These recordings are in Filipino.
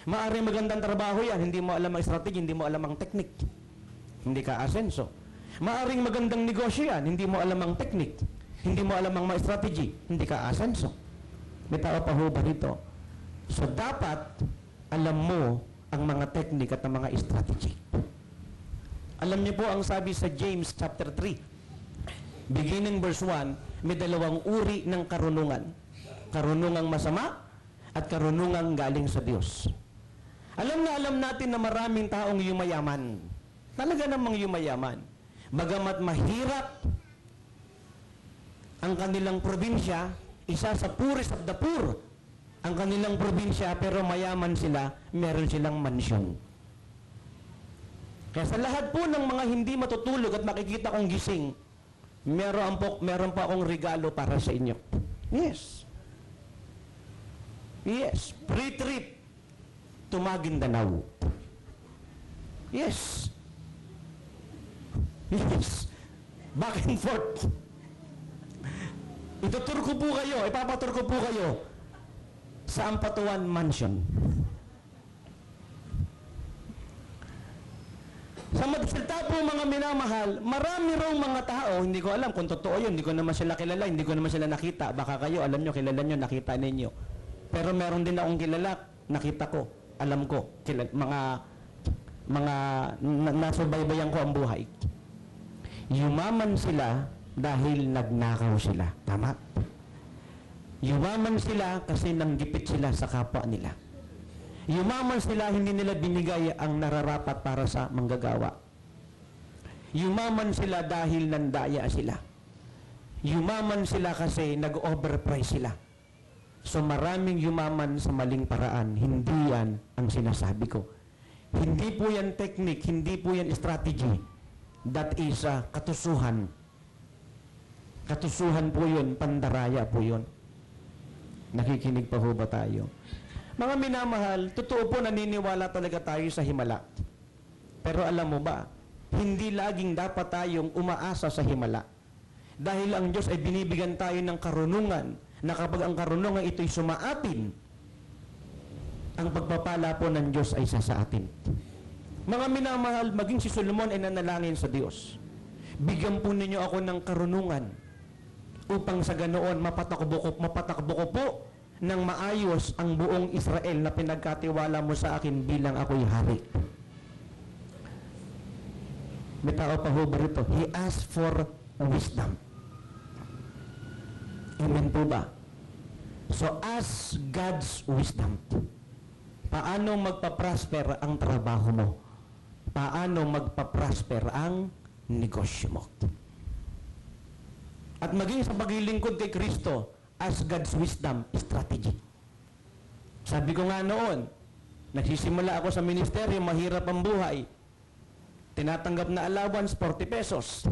Maaring magandang trabaho yan, hindi mo alam ang strategy, hindi mo alam ang technique. Hindi ka asenso. Maaring magandang negosyo yan, hindi mo alam ang technique, hindi mo alam ang mga strategy, hindi ka asenso. May tao pa ho ba rito? So dapat, alam mo ang mga technique at ang mga strategy. Alam niyo po ang sabi sa James chapter 3, beginning verse 1, may dalawang uri ng karunungan. Karunungang masama at karunungang galing sa Diyos. Alam na alam natin na maraming taong yumayaman. Talaga namang yumayaman. Bagamat mahirap ang kanilang probinsya, isa sa poorest of the poor, ang kanilang probinsya, pero mayaman sila, meron silang mansyon. Kaya sa lahat po ng mga hindi matutulog at makikita kong gising, meron pa akong regalo para sa inyo. Yes. Yes. Free trip to Maguindanao. Yes. Yes. Back and forth. Itutur ko po kayo, ipapatur ko po kayo sa Ampatuan Mansion. Sa magsalita po mga minamahal, marami raw mga tao, hindi ko alam kung totoo yun, hindi ko naman sila kilala, hindi ko naman sila nakita. Baka kayo, alam nyo, kilala nyo, nakita ninyo. Pero meron din akong kilala, nakita ko, alam ko, nasubaybayan ko ang buhay. Yumaman sila dahil nagnakaw sila. Tama? Yumaman sila kasi nanggipit sila sa kapwa nila. Yumaman sila, hindi nila binigay ang nararapat para sa manggagawa. Yumaman sila dahil nandaya sila. Yumaman sila kasi nag-overprice sila. So maraming yumaman sa maling paraan. Hindi yan ang sinasabi ko. Hindi po yan technique, hindi po yan strategy. That is katusuhan. Katusuhan po yun, pandaraya po yun. Nakikinig pa ho ba tayo? Mga minamahal, totoo po naniniwala talaga tayo sa himala. Pero alam mo ba, hindi laging dapat tayong umaasa sa himala. Dahil ang Diyos ay binibigyan tayo ng karunungan na kapag ang karunungan ito'y sumaatin, ang pagpapala po ng Diyos ay sa atin. Mga minamahal, maging si Solomon ay nanalangin sa Diyos. Bigyan po ninyo ako ng karunungan upang sa ganoon mapatakbo ko po ng maayos ang buong Israel na pinagkatiwala mo sa akin bilang ako'y hari. May tao pa ho ba rito? He asked for wisdom. Amen po ba? So ask God's wisdom. Paano magpa-prosper ang trabaho mo? Paano magpa-prosper ang negosyo mo? At maging sa paglilingkod kay Kristo, ask God's wisdom, strategy. Sabi ko nga noon, nagsisimula ako sa ministeryo, mahirap ang buhay. Tinatanggap na allowance, 40 pesos.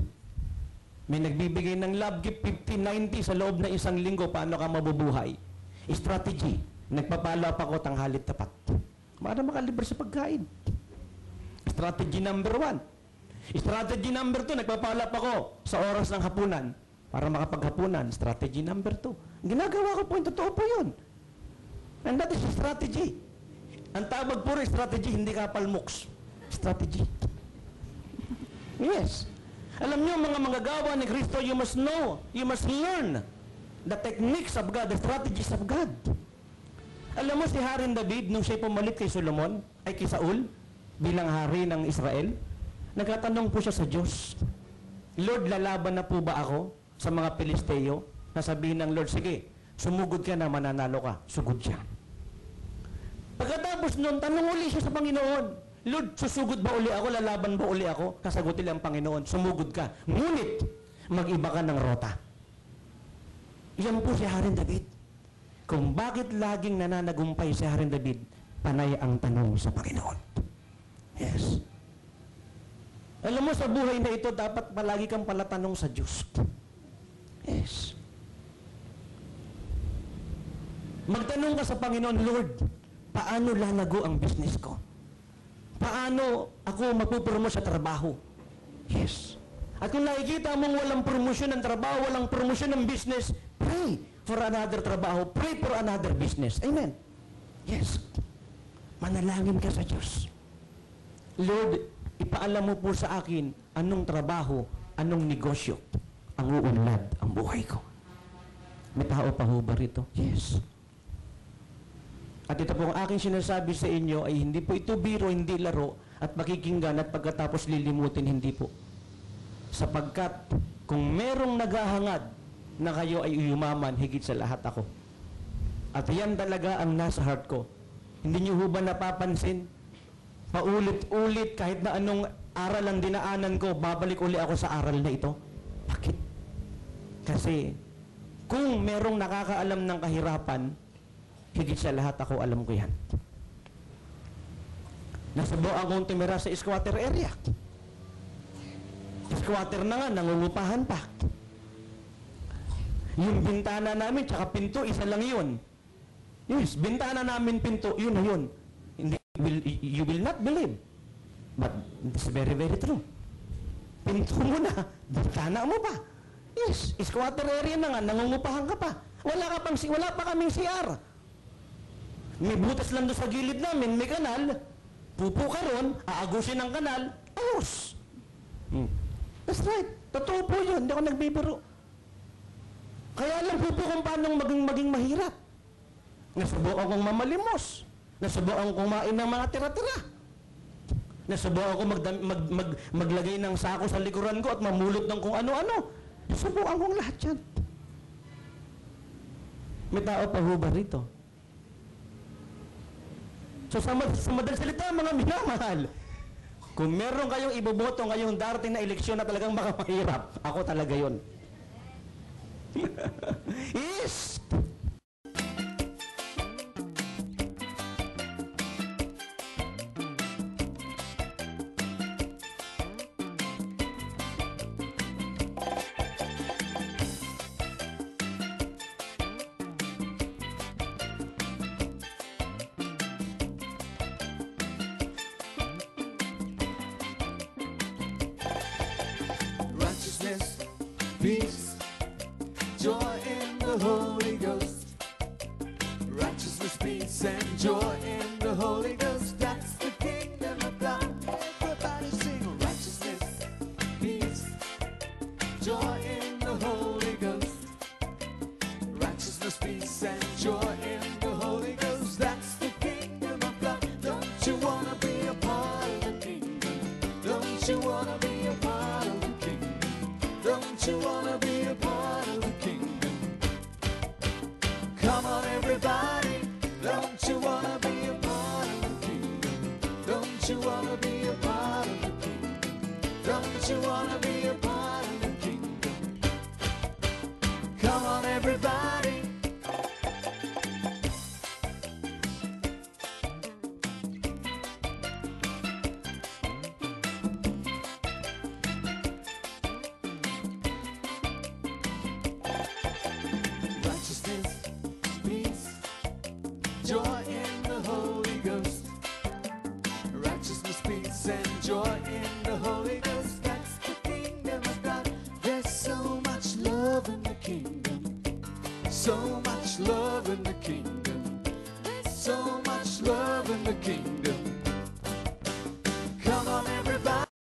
May nagbibigay ng love gift, 50, 90 sa loob ng isang linggo, paano ka mabubuhay? Strategy. Nagpapalo pa ako tanghalit tapat. Para makalibre sa pagkain. Strategy number 1. Strategy number 2, nagpapalo pa ako sa oras ng hapunan. Para makapaghapunan. Strategy number 2. Ginagawa ko po, yung totoo po yun. And that is strategy. Ang tawag puro strategy, hindi kapal mooks. Strategy. Yes. Alam niyo, mga manggagawa ni Kristo, you must know, you must learn the techniques of God, the strategies of God. Alam mo si Haring David, nung siya pumalit kay Solomon, ay kay Saul, bilang hari ng Israel, nagtatanong po siya sa Diyos, Lord, lalaban na po ba ako sa mga Pilisteo? Nasabihin ng Lord, sige, sumugod ka na, mananalo ka. Sugod siya. Pagkatapos nun, tanong uli siya sa Panginoon, Lord, susugod ba uli ako? Lalaban ba uli ako? Kasagutin ang Panginoon, sumugod ka. Ngunit, mag-iba ka ng rota. Yan po si Haring David. Kung bakit laging nananagumpay si Haring David, panay ang tanong sa Panginoon. Yes. Alam mo, sa buhay na ito, dapat palagi kang palatanong sa Diyos. Yes. Magtanong ka sa Panginoon, Lord, paano lalago ang business ko? Paano ako magpupromote sa trabaho? Yes. At kung nakikita mong walang promosyon ng trabaho, walang promosyon ng business, pray for another trabaho, pray for another business. Amen. Yes. Manalangin ka sa Diyos. Lord, ipaalam mo po sa akin anong trabaho, anong negosyo ang uunlad ang buhay ko. May tao pa ho ba rito? Yes. At ito po ang aking sinasabi sa inyo ay hindi po ito biro, hindi laro, at makikinggan at pagkatapos lilimutin, hindi po. Sapagkat kung merong naghahangad na kayo ay yumaman, higit sa lahat ako. At yan talaga ang nasa heart ko. Hindi niyo ho ba napapansin? Paulit-ulit, kahit na anong aral ang dinaanan ko, babalik uli ako sa aral na ito. Bakit? Kasi, kung merong nakakaalam ng kahirapan, higit sa lahat ako, alam ko yan. Nasubukan kong tumira sa squatter area. Squatter na nga, nangungupahan pa. Yung bintana namin, tsaka pinto, isa lang yun. Yes, bintana namin, pinto, yun na yun. You will not believe. But it's very, very true. Pinto mo na, bintana mo pa. Yes, squatter area na nga, nangungupahan ka pa. Wala pa kaming CR. May butas lang doon sa gilid namin, may kanal. Pupo ka ron, aagusin ang kanal, ayos. That's right. Totoo po yun, hindi ako nagbibiro. Kaya alam po kung paano maging mahirap. Nasubukan kong mamalimos. Nasubukan kong kumain ng mga tira-tira. Nasubukan kong maglagay ng sako sa likuran ko at mamulot ng kung ano-ano. Nasubukan kong lahat yan. May tao pa ho ba rito? So sa madaling salita, mga minamahal, kung meron kayong iboboto ngayong darating na eleksyon na talagang baka mahirap, ako talaga yun. Yes! Righteousness, peace, joy in the Holy Ghost. Righteousness, peace, and joy in the Holy Ghost. That's the kingdom of God. Everybody sing. Righteousness, peace, joy in the Holy Ghost. Righteousness, peace, and joy in the Holy Ghost. That's the kingdom of God. Don't you wanna be a part of the kingdom? Don't you wanna be a part of the kingdom? Don't you wanna be a part of the kingdom? Come on everybody, don't you wanna be a part of the kingdom? Don't you wanna be a part of the kingdom? Don't you wanna be a part of the kingdom? Come on everybody. Righteousness, peace, joy in the Holy Ghost. Righteousness, peace, and joy in the Holy Ghost. That's the kingdom of God. There's so much love in the kingdom. So much love in the kingdom. There's so much love in the kingdom.